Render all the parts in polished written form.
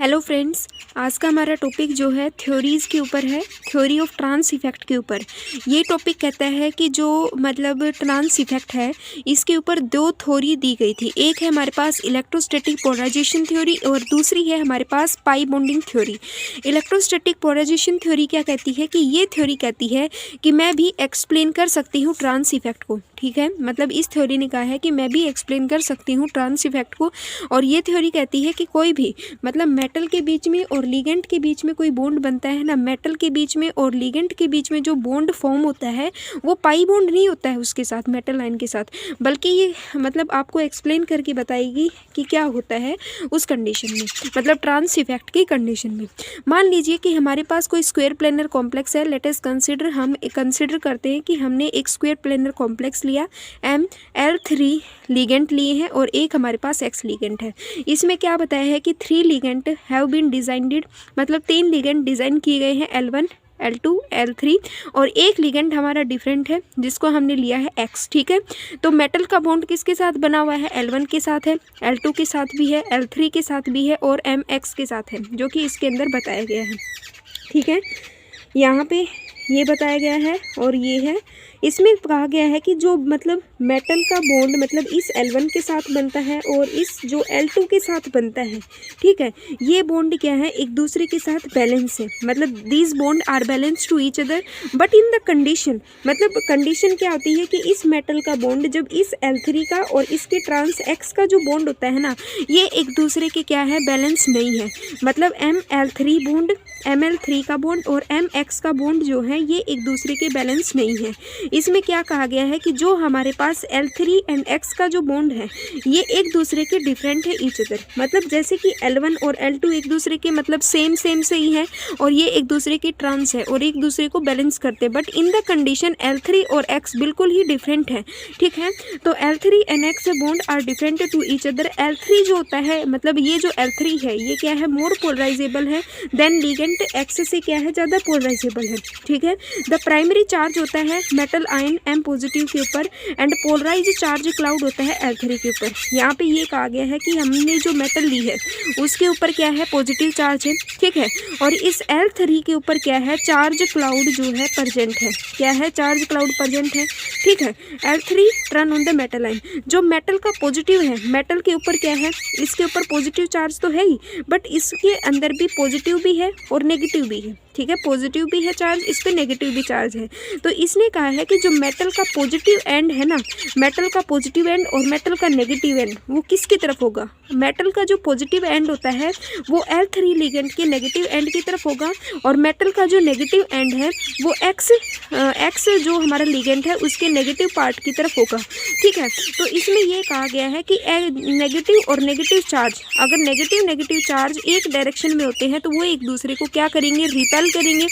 Hello friends, आज का हमारा टॉपिक जो है थ्योरीज़ के ऊपर है, थ्योरी ऑफ ट्रांस इफेक्ट के ऊपर। ये टॉपिक कहता है कि जो मतलब ट्रांस इफेक्ट है इसके ऊपर दो थ्योरी दी गई थी। एक है हमारे पास इलेक्ट्रोस्टैटिक पोलराइजेशन थ्योरी और दूसरी है हमारे पास pi bonding theory. Electrostatic polarisation theory क्या कहती है कि ये थ्योरी कहती है कि मैं भी एक्सप्लेन कर सकती हूँ ट्रांस इफेक्ट को। ठीक है, मतलब इस थ्योरी ने कहा है कि मैं भी एक्सप्लेन कर सकती हूँ ट्रांस इफेक्ट को। और ये थ्योरी कहती है कि कोई भी मतलब मेटल के बीच में और लिगेंड के बीच में कोई बॉन्ड बनता है ना, मेटल के बीच में और लिगेंड के बीच में जो बॉन्ड फॉर्म होता है वो पाई बॉन्ड नहीं होता है उसके साथ, मेटल आयन के साथ, बल्कि ये मतलब आपको एक्सप्लेन करके बताएगी कि क्या होता है उस कंडीशन में, मतलब ट्रांस इफेक्ट की कंडीशन में। मान लीजिए कि हमारे पास कोई स्क्वायर प्लेनर कॉम्प्लेक्स है। लेट अस कंसिडर, हम कंसिडर करते हैं कि हमने एक स्क्वायर प्लेनर कॉम्प्लेक्स लिया, Ml3 लिगेंड लिए हैं और एक हमारे पास X लिगेंड है। इसमें क्या बताया है कि 3 लिगेंड हैव बीन डिजाइंड, मतलब 3 लिगेंड डिज़ाइन किए गए हैं, L1 L2 L3, और एक लिगेंड हमारा डिफरेंट है जिसको हमने लिया है X। ठीक है, तो मेटल का बॉन्ड किसके साथ बना हुआ है? L1 के साथ है, L2 के साथ भी है, L3 के साथ भी है और MX के साथ है, जो कि इसके अंदर बताया गया है। ठीक है, यहाँ पे ये बताया गया है और ये है। इसमें कहा गया है कि जो मतलब मेटल का बॉन्ड मतलब इस L1 के साथ बनता है और इस जो L2 के साथ बनता है, ठीक है, ये बॉन्ड क्या है, एक दूसरे के साथ बैलेंस है, मतलब these bond are balance to each other but in the condition, मतलब कंडीशन क्या होती है कि इस मेटल का बॉन्ड जब इस L3 का और इसके ट्रांस X का जो बॉन्ड होता है ना, ये एक दूसरे के क्या है, बैलेंस नहीं है। मतलब Ml3 बॉन्ड, Ml3 का बॉन्ड और Mx का बॉन्ड जो है ये एक दूसरे के बैलेंस नहीं है। इसमें क्या कहा गया है कि जो हमारे पास L3 एंड X का जो बॉन्ड है ये एक दूसरे के डिफरेंट है ईच अदर, मतलब जैसे कि L1 और L2 एक दूसरे के मतलब सेम से ही है और ये एक दूसरे के ट्रांस है और एक दूसरे को बैलेंस करते हैं, but in the condition L3 और X बिल्कुल ही डिफरेंट है। ठीक है, तो L3 and X bond are different to each other. L3 जो होता है, मतलब ये जो L3 है ये क्या है, मोर पोलराइजेबल है देन लिगेंड X से क्या है, ज़्यादा पोलराइजेबल है। ठीक है, द प्राइमरी चार्ज होता है मेटल आयन M पॉजिटिव के ऊपर एंड पोलराइज चार्ज क्लाउड होता है L3 के ऊपर। यहाँ पे ये कहा गया है कि हमने जो मेटल ली है उसके ऊपर क्या है, पॉजिटिव चार्ज है। ठीक है, और इस L3 के ऊपर क्या है, चार्ज क्लाउड जो है प्रेजेंट है। क्या है, चार्ज क्लाउड प्रेजेंट है। ठीक है, L3 turn on the metal ion, जो मेटल का पॉजिटिव है, मेटल के ऊपर क्या है, इसके ऊपर पॉजिटिव चार्ज तो है ही बट इसके अंदर भी पॉजिटिव भी है और नेगेटिव भी है। ठीक है, पॉजिटिव भी है चार्ज, इस पर नेगेटिव भी चार्ज है। तो इसने कहा है कि जो मेटल का पॉजिटिव एंड है ना, मेटल का पॉजिटिव एंड और मेटल का नेगेटिव एंड वो किसकी तरफ होगा? मेटल का जो पॉजिटिव एंड होता है वो L3 लिगेंड के नेगेटिव एंड की तरफ होगा और मेटल का जो नेगेटिव एंड है वो X जो हमारा लिगेंड है उसके नेगेटिव पार्ट की तरफ होगा। ठीक है, तो इसमें ये कहा गया है कि नेगेटिव और नेगेटिव चार्ज, अगर नेगेटिव चार्ज एक डायरेक्शन में होते हैं तो वो एक दूसरे को क्या करेंगे, रिपेल करेंगे।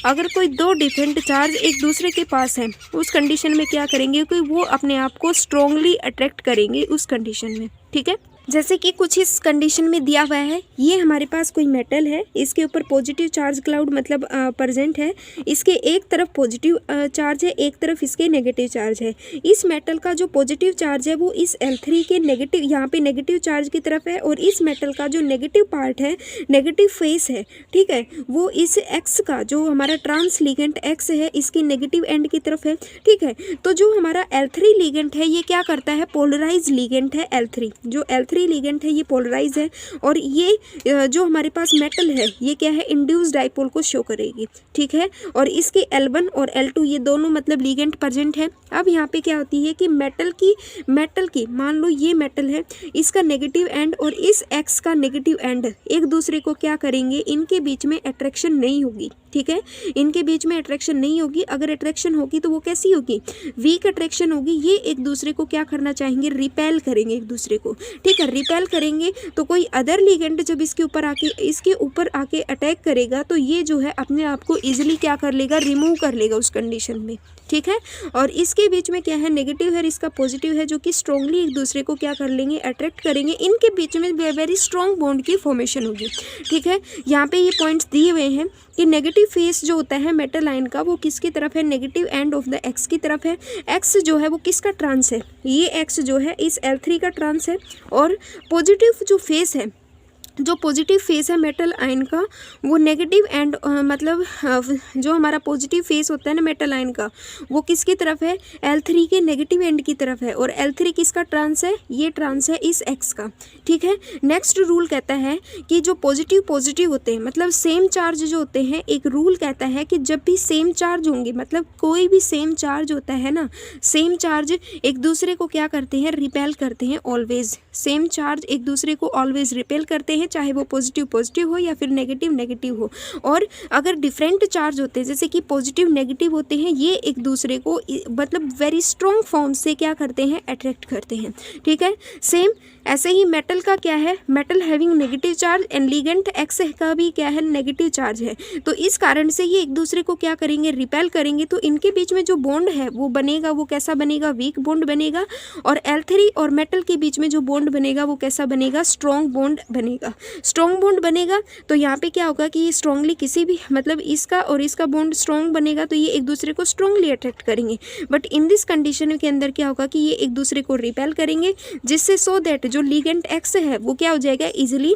अगर कोई दो डिफरेंट चार्ज एक दूसरे के पास है उस कंडीशन में क्या करेंगे कि वो अपने आप को स्ट्रांगली अट्रैक्ट करेंगे उस कंडीशन में। ठीक है, जैसे कि कुछ इस कंडीशन में दिया हुआ है, ये हमारे पास कोई मेटल है, इसके ऊपर पॉजिटिव चार्ज क्लाउड मतलब प्रेजेंट है, इसके एक तरफ पॉजिटिव चार्ज है, एक तरफ इसके नेगेटिव चार्ज है। इस मेटल का जो पॉजिटिव चार्ज है वो इस L3 के नेगेटिव, यहाँ पे नेगेटिव चार्ज की तरफ है और इस मेटल का जो नेगेटिव पार्ट है, नेगेटिव फेस है, ठीक है, वो इस X का जो हमारा ट्रांस लिगेंड X है इसकी नेगेटिव एंड की तरफ है। ठीक है, तो जो हमारा L3 लिगेंड है ये क्या करता है, पोलराइज लिगेंड है L3, जो L3 लिगेंड है ये पोलराइज है और ये जो हमारे पास मेटल है ये क्या है, इंड्यूस डाइपोल को शो करेगी। ठीक है, और इसके L1 और L2 ये दोनों मतलब लिगेंड प्रेजेंट है। अब यहाँ पे क्या होती है कि मेटल की मान लो ये मेटल है, इसका नेगेटिव एंड और इस X का नेगेटिव एंड एक दूसरे को क्या करेंगे, इनके बीच में अट्रैक्शन नहीं होगी। ठीक है, इनके बीच में अट्रैक्शन नहीं होगी। अगर अट्रैक्शन होगी तो वो कैसी होगी, वीक अट्रैक्शन होगी। ये एक दूसरे को क्या करना चाहेंगे, रिपेल करेंगे एक दूसरे को। ठीक है, रिपेल करेंगे तो कोई अदर लिगेंड जब इसके ऊपर आके अटैक करेगा तो ये जो है अपने आप को इजीली क्या कर लेगा, रिमूव कर लेगा उस कंडीशन में। ठीक है, और इसके बीच में क्या है, नेगेटिव है, इसका पॉजिटिव है, जो कि स्ट्रांगली एक दूसरे को क्या कर लेंगे, अट्रैक्ट करेंगे। इनके बीच में वेरी स्ट्रॉन्ग बॉन्ड की फॉर्मेशन होगी। ठीक है, यहाँ पे ये पॉइंट्स दिए हुए हैं कि नेगेटिव फेस जो होता है मेटल आयन का वो किसकी तरफ है, negative end of the X की तरफ है। X जो है वो किसका ट्रांस है, ये X जो है इस L3 का ट्रांस है और पॉजिटिव जो फेस है जो पॉजिटिव फेस है मेटल आयन का वो नेगेटिव एंड मतलब जो हमारा पॉजिटिव फेस होता है ना मेटल आयन का वो किसकी तरफ है, L3 के नेगेटिव एंड की तरफ है। और L3 किसका ट्रांस है, ये ट्रांस है इस X का। ठीक है, नेक्स्ट रूल कहता है कि जो पॉजिटिव पॉजिटिव होते हैं मतलब सेम चार्ज जो होते हैं, एक रूल कहता है कि जब भी सेम चार्ज होंगे मतलब कोई भी सेम चार्ज होता है ना, सेम चार्ज एक दूसरे को क्या करते हैं, रिपेल करते हैं। ऑलवेज सेम चार्ज एक दूसरे को ऑलवेज रिपेल करते हैं, चाहे वो पॉजिटिव पॉजिटिव हो या फिर नेगेटिव नेगेटिव हो। और अगर डिफरेंट चार्ज होते हैं जैसे कि पॉजिटिव नेगेटिव होते हैं, ये एक दूसरे को मतलब वेरी स्ट्रॉन्ग फॉर्म से क्या करते हैं, अट्रैक्ट करते हैं। ठीक है, सेम ऐसे ही मेटल का क्या है, metal having negative charge and ligand x का भी क्या है, नेगेटिव चार्ज है। तो इस कारण से ये एक दूसरे को क्या करेंगे, रिपेल करेंगे। तो इनके बीच में जो बॉन्ड है वो बनेगा, वो कैसा बनेगा, वीक बॉन्ड बनेगा। और L3 और मेटल के बीच में जो बॉन्ड बनेगा वो कैसा बनेगा, स्ट्रॉन्ग बॉन्ड बनेगा। स्ट्रॉन्ग बॉन्ड बनेगा तो यहाँ पे क्या होगा कि ये स्ट्रॉन्गली किसी भी मतलब इसका और इसका बॉन्ड स्ट्रॉन्ग बनेगा तो ये एक दूसरे को स्ट्रॉन्गली अट्रैक्ट करेंगे। बट इन दिस कंडीशन के अंदर क्या होगा कि ये एक दूसरे को रिपेल करेंगे, जिससे सो दैट जो लिगेंड एक्स है वो क्या हो जाएगा, इजिली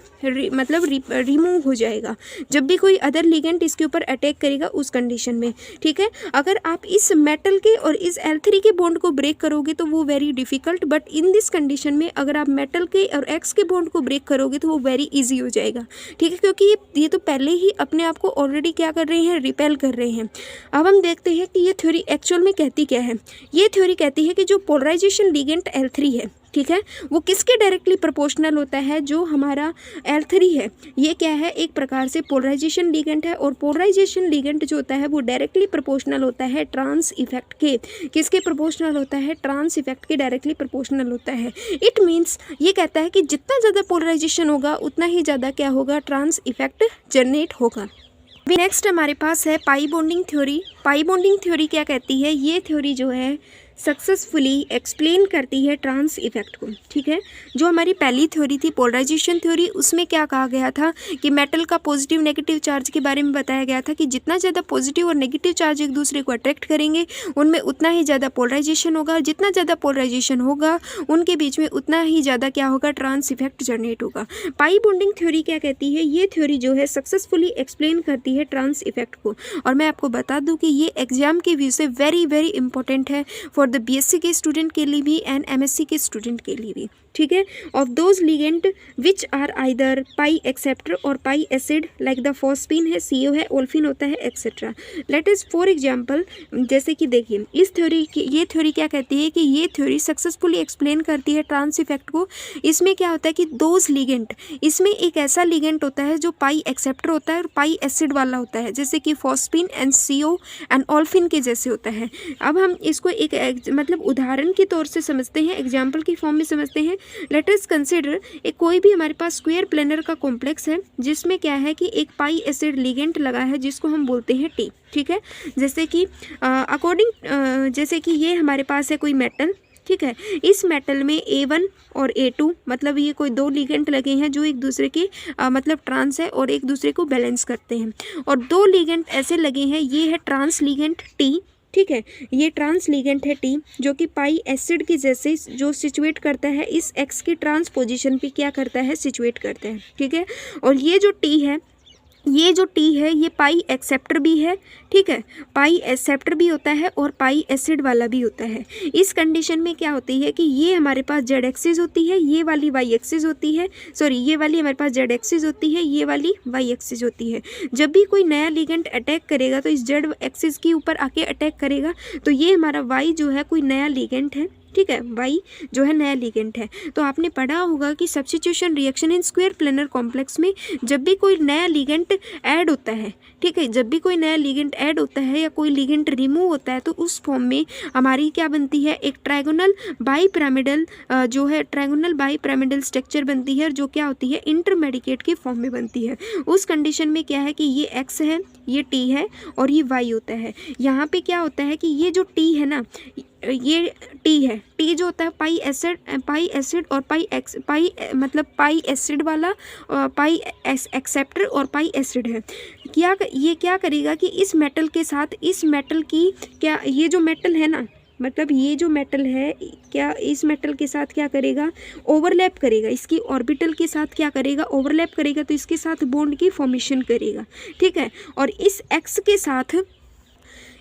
मतलब रिमूव हो जाएगा जब भी कोई अदर लिगेंड इसके ऊपर अटैक करेगा उस कंडीशन में। ठीक है, अगर आप इस मेटल के और इस L3 के बॉन्ड को ब्रेक करोगे तो वो very difficult, but in this condition में अगर आप मेटल के और एक्स के बॉन्ड को ब्रेक करोगे तो वो वेरी इजी हो जाएगा। ठीक है, क्योंकि ये तो पहले ही अपने आप को ऑलरेडी क्या कर रहे हैं, रिपेल कर रहे हैं। अब हम देखते हैं कि ये थ्योरी एक्चुअल में कहती क्या है। ये थ्योरी कहती है कि जो पोलराइजेशन लिगेंड L3 है, ठीक है, वो किसके डायरेक्टली प्रोपोर्शनल होता है, जो हमारा L3 है ये क्या है, एक प्रकार से पोलराइजेशन लिगेंड है। और पोलराइजेशन लिगेंड जो होता है वो डायरेक्टली प्रोपोर्शनल होता है ट्रांस इफेक्ट के। किसके प्रोपोर्शनल होता है, ट्रांस इफेक्ट के डायरेक्टली प्रोपोर्शनल होता है। इट मीन्स ये कहता है कि जितना ज़्यादा पोलराइजेशन होगा उतना ही ज़्यादा क्या होगा, ट्रांस इफेक्ट जनरेट होगा। अभी नेक्स्ट हमारे पास है पाई बॉन्डिंग थ्योरी। पाई बॉन्डिंग थ्योरी क्या कहती है, ये थ्योरी जो है सक्सेसफुली एक्सप्लेन करती है ट्रांस इफेक्ट को। ठीक है, जो हमारी पहली थ्योरी थी पोलराइजेशन थ्योरी, उसमें क्या कहा गया था कि मेटल का पॉजिटिव नेगेटिव चार्ज के बारे में बताया गया था कि जितना ज़्यादा पॉजिटिव और नेगेटिव चार्ज एक दूसरे को अट्रैक्ट करेंगे उनमें उतना ही ज़्यादा पोलराइजेशन होगा। जितना ज़्यादा पोलराइजेशन होगा उनके बीच में उतना ही ज़्यादा क्या होगा, ट्रांस इफेक्ट जनरेट होगा। पाई बॉन्डिंग थ्योरी क्या कहती है, ये थ्योरी जो है सक्सेसफुली एक्सप्लेन करती है ट्रांस इफेक्ट को। और मैं आपको बता दूँ कि ये एग्जाम के व्यू से वेरी वेरी इंपॉर्टेंट है फॉर द BSc के स्टूडेंट के लिए भी एंड MSc के स्टूडेंट के लिए भी। ठीक है, of those ligand which are either pi acceptor और pi acid like the phosphine है, CO है, ओल्फिन होता है, etcetera. Let is for example, जैसे कि देखिए इस थ्योरी की, ये थ्योरी क्या कहती है कि ये थ्योरी सक्सेसफुली एक्सप्लेन करती है ट्रांस इफेक्ट को। इसमें क्या होता है कि दोज लिगेंड, इसमें एक ऐसा लिगेंड होता है जो पाई एक्सेप्टर होता है और पाई एसिड वाला होता है, जैसे कि फॉस्फीन एंड CO एंड ओल्फिन के जैसे होता है। अब हम इसको एक मतलब उदाहरण के तौर से समझते हैं, एग्जाम्पल की फॉर्म में समझते हैं। लेट अस कंसिडर एक कोई भी हमारे पास स्क्वायर प्लेनर का कॉम्प्लेक्स है जिसमें क्या है कि एक पाई एसिड लिगेंड लगा है जिसको हम बोलते हैं T। ठीक है, जैसे कि जैसे कि ये हमारे पास है कोई मेटल। ठीक है, इस मेटल में A1 और A2 मतलब ये कोई दो लिगेंड लगे हैं जो एक दूसरे के मतलब ट्रांस है और एक दूसरे को बैलेंस करते हैं। और दो लिगेंड ऐसे लगे हैं, ये है ट्रांस लिगेंड T। ठीक है, ये ट्रांस लिगेंड है T जो कि पाई एसिड के जैसे जो सिचुएट करता है इस X की ट्रांस पोजीशन पे क्या करता है, सिचुएट करता है। ठीक है, और ये जो T है, ये जो T है ये पाई एक्सेप्टर भी है। ठीक है, पाई एक्सेप्टर भी होता है और पाई एसिड वाला भी होता है। इस कंडीशन में क्या होती है कि ये हमारे पास जेड एक्सिस होती है, ये वाली वाई एक्सिस होती है, सॉरी ये वाली हमारे पास जेड एक्सिस होती है, ये वाली वाई एक्सिस होती है। जब भी कोई नया लिगेंड अटैक करेगा तो इस जेड एक्सिस के ऊपर आके अटैक करेगा, तो ये हमारा वाई जो है कोई नया लिगेंड है। ठीक है, वाई जो है नया लिगेंड है। तो आपने पढ़ा होगा कि substitution reaction in square planar complex में जब भी कोई नया लिगेंड ऐड होता है, ठीक है, जब भी कोई नया लिगेंड ऐड होता है या कोई लिगेंड रिमूव होता है तो उस फॉर्म में हमारी क्या बनती है, एक ट्रायगोनल बाई पिरामिडल जो है ट्रायगोनल बाई पिरामिडल स्ट्रक्चर बनती है जो क्या होती है, इंटरमेडिकेट की फॉर्म में बनती है। उस कंडीशन में क्या है कि ये एक्स है, ये टी है और ये वाई होता है। यहाँ पे क्या होता है कि ये जो टी है ना, ये टी है, टी जो होता है पाई एसिड और पाई एसिड वाला पाई एक्सेप्टर और पाई एसिड है। ये क्या करेगा कि इस मेटल के साथ इस मेटल की क्या, ये जो मेटल है ना, मतलब ये जो मेटल है क्या इस मेटल के साथ क्या करेगा, ओवरलैप करेगा, इसकी ऑर्बिटल के साथ क्या करेगा, ओवरलैप करेगा, तो इसके साथ बॉन्ड की फॉर्मेशन करेगा, ठीक है। और इस एक्स के साथ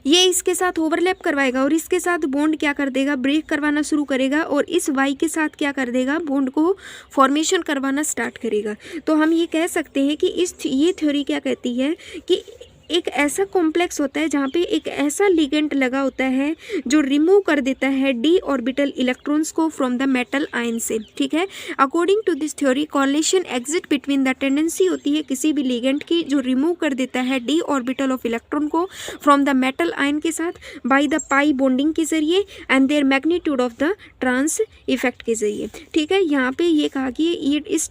ये इसके साथ ओवरलैप करवाएगा और इसके साथ बॉन्ड क्या कर देगा, ब्रेक करवाना शुरू करेगा, और इस वाई के साथ क्या कर देगा, बॉन्ड को फॉर्मेशन करवाना स्टार्ट करेगा। तो हम ये कह सकते हैं कि ये थ्योरी क्या कहती है कि एक ऐसा कॉम्प्लेक्स होता है जहाँ पे एक ऐसा लिगेंड लगा होता है जो रिमूव कर देता है डी ऑर्बिटल इलेक्ट्रॉन्स को फ्रॉम द मेटल आयन से, ठीक है। According to this theory correlation exist between the tendency होती है किसी भी लिगेंड की जो रिमूव कर देता है डी ऑर्बिटल ऑफ इलेक्ट्रॉन को फ्रॉम द मेटल आयन के साथ बाय द पाई बॉन्डिंग के जरिए and their magnitude of the trans effect के जरिए, ठीक है। यहाँ पे ये कहा कि ये इस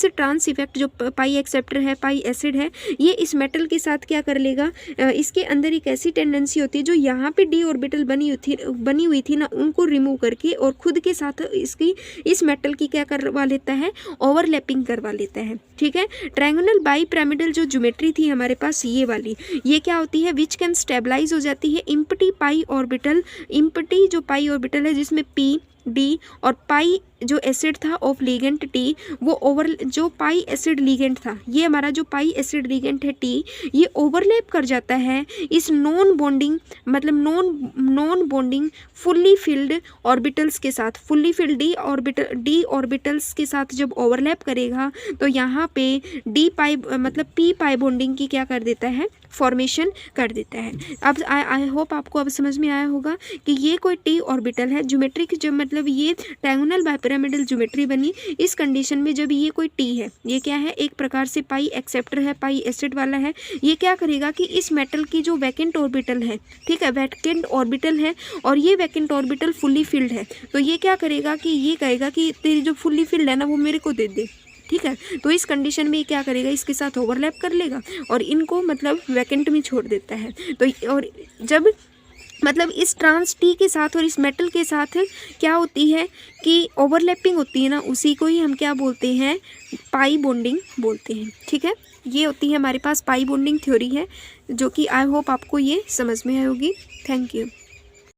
ट्रांस इफेक्ट जो पाई एक्सेप्टर है, पाई एसिड है, ये इस मेटल के साथ क्या लेगा, इसके अंदर एक ऐसी टेंडेंसी होती है जो यहाँ पे डी ऑर्बिटल बनी हुई थी ना, उनको रिमूव करके और खुद के साथ इसकी इस मेटल की क्या करवा लेता है, ओवरलैपिंग करवा लेता है, ठीक है। ट्रायंगुलर बाईपिरामिडल जो ज्योमेट्री थी हमारे पास ये वाली, ये क्या होती है, विच कैन स्टेबलाइज हो जाती है इम्पटी पाई ऑर्बिटल, इम्पटी जो पाई ऑर्बिटल है जिसमें पी डी और पाई जो एसिड था ऑफ लिगेंड टी, वो ओवर जो पाई एसिड लिगेंड था, ये हमारा जो पाई एसिड लिगेंड है टी, ये ओवरलैप कर जाता है इस नॉन बॉन्डिंग मतलब non bonding fully filled orbitals के साथ, फुल्ली फिल्ड डी ऑर्बिटल्स के साथ जब ओवरलैप करेगा तो यहाँ पे डी पाई मतलब पी पाई बॉन्डिंग की क्या कर देता है, फॉर्मेशन कर देता है। अब आई होप आपको अब समझ में आया होगा कि ये कोई टी ऑर्बिटल है, ज्योमेट्रिक जो मतलब ये ट्रायंगुलर बाईपिरामिडल ज्योमेट्री बनी। इस कंडीशन में जब ये कोई टी है, ये क्या है, एक प्रकार से पाई एक्सेप्टर है, पाई एसिड वाला है, ये क्या करेगा कि इस मेटल की जो वैकेंट ऑर्बिटल है, ठीक है, वैकेंट ऑर्बिटल है और ये वैकेंट ऑर्बिटल फुल्ली फिल्ड है, तो ये क्या करेगा कि ये कहेगा कि तेरी जो फुल्ली फिल्ड है ना वो मेरे को दे दे, ठीक है। तो इस कंडीशन में ये क्या करेगा, इसके साथ ओवरलैप कर लेगा और इनको मतलब वैकेंट में छोड़ देता है। तो और जब मतलब इस ट्रांस टी के साथ और इस मेटल के साथ क्या होती है कि ओवरलैपिंग होती है ना, उसी को ही हम क्या बोलते हैं, पाई बॉन्डिंग बोलते हैं, ठीक है। ये होती है हमारे पास पाई बॉन्डिंग थ्योरी है, जो कि आई होप आपको ये समझ में आई होगी। Thank you.